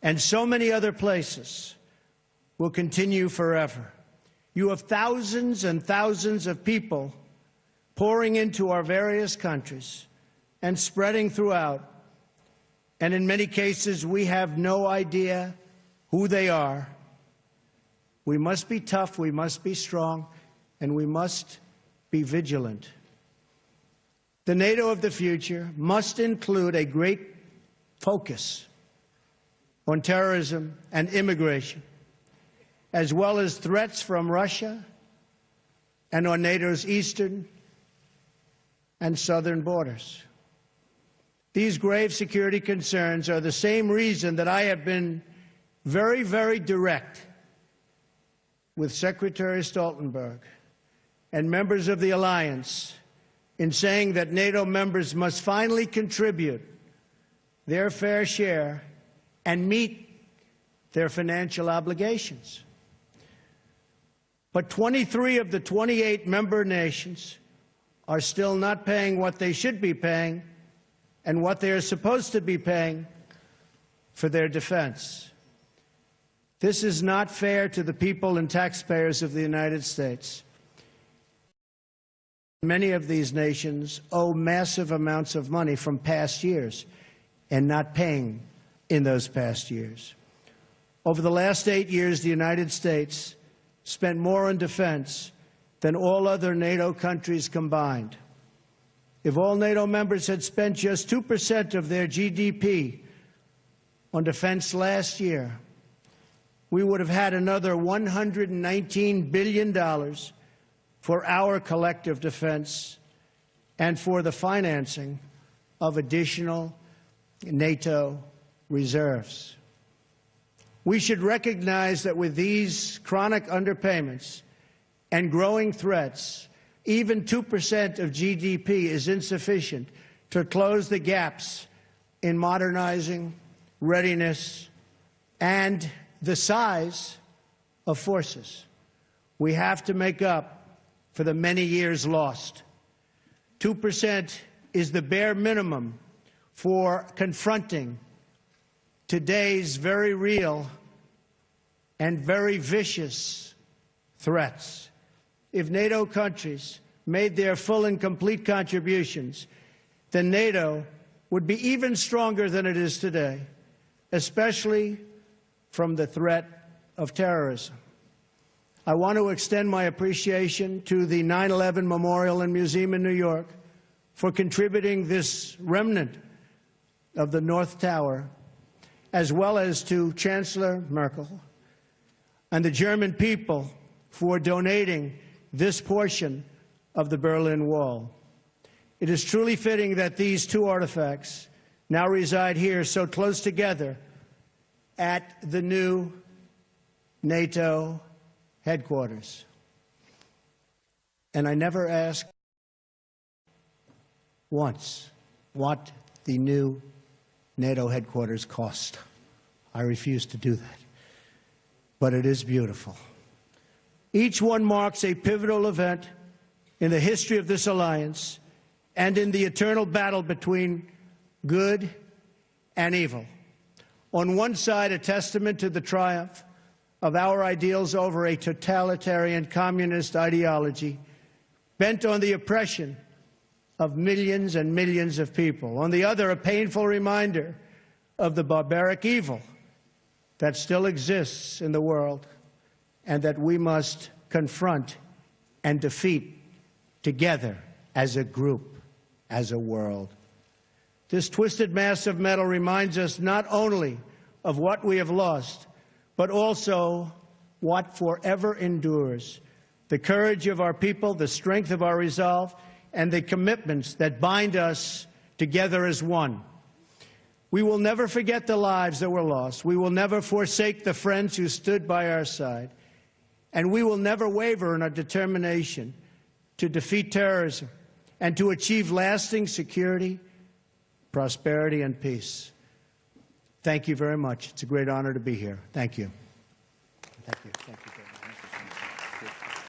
and so many other places will continue forever. You have thousands and thousands of people pouring into our various countries and spreading throughout. And in many cases, we have no idea who they are. We must be tough, we must be strong, and we must be vigilant. The NATO of the future must include a great focus on terrorism and immigration, as well as threats from Russia and on NATO's eastern and southern borders. These grave security concerns are the same reason that I have been very, very direct with Secretary Stoltenberg and members of the alliance in saying that NATO members must finally contribute their fair share and meet their financial obligations. But 23 of the 28 member nations are still not paying what they should be paying and what they are supposed to be paying for their defense. This is not fair to the people and taxpayers of the United States. Many of these nations owe massive amounts of money from past years and not paying in those past years. Over the last 8 years, the United States spent more on defense than all other NATO countries combined. If all NATO members had spent just 2% of their GDP on defense last year, we would have had another $119 billion for our collective defense and for the financing of additional NATO reserves. We should recognize that with these chronic underpayments and growing threats, even 2% of GDP is insufficient to close the gaps in modernizing, readiness, and the size of forces. We have to make up for the many years lost. 2% is the bare minimum for confronting today's very real and very vicious threats. If NATO countries made their full and complete contributions, then NATO would be even stronger than it is today, especially from the threat of terrorism. I want to extend my appreciation to the 9/11 Memorial and Museum in New York for contributing this remnant of the North Tower, as well as to Chancellor Merkel and the German people for donating this portion of the Berlin Wall. It is truly fitting that these two artifacts now reside here so close together at the new NATO headquarters. And I never asked once what the new NATO headquarters cost. I refuse to do that. But it is beautiful. Each one marks a pivotal event in the history of this alliance and in the eternal battle between good and evil. On one side, a testament to the triumph of our ideals over a totalitarian communist ideology bent on the oppression of millions and millions of people. On the other, a painful reminder of the barbaric evil that still exists in the world and that we must confront and defeat together as a group, as a world. This twisted mass of metal reminds us not only of what we have lost, but also what forever endures: the courage of our people, the strength of our resolve, and the commitments that bind us together as one. We will never forget the lives that were lost. We will never forsake the friends who stood by our side. And we will never waver in our determination to defeat terrorism and to achieve lasting security, prosperity, and peace. Thank you very much. It's a great honor to be here. Thank you. Thank you. Thank you.